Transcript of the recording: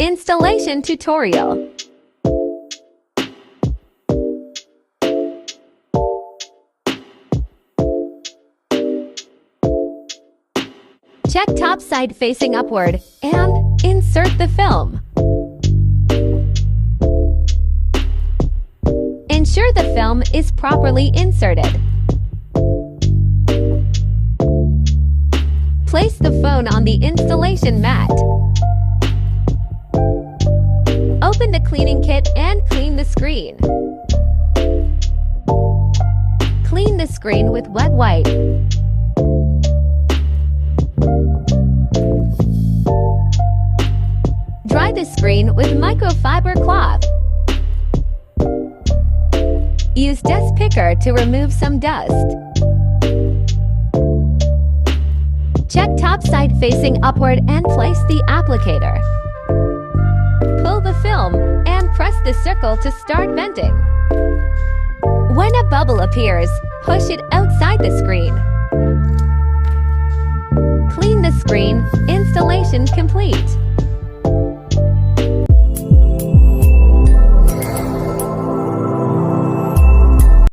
Installation tutorial. Check top side facing upward and insert the film. Ensure the film is properly inserted. Place the phone on the installation mat. Open the cleaning kit and clean the screen. Clean the screen with wet wipe. Dry the screen with microfiber cloth. Use desk picker to remove some dust. Check top side facing upward and place the applicator. Pull the film and press the circle to start venting. When a bubble appears, push it outside the screen. Clean the screen. Installation complete.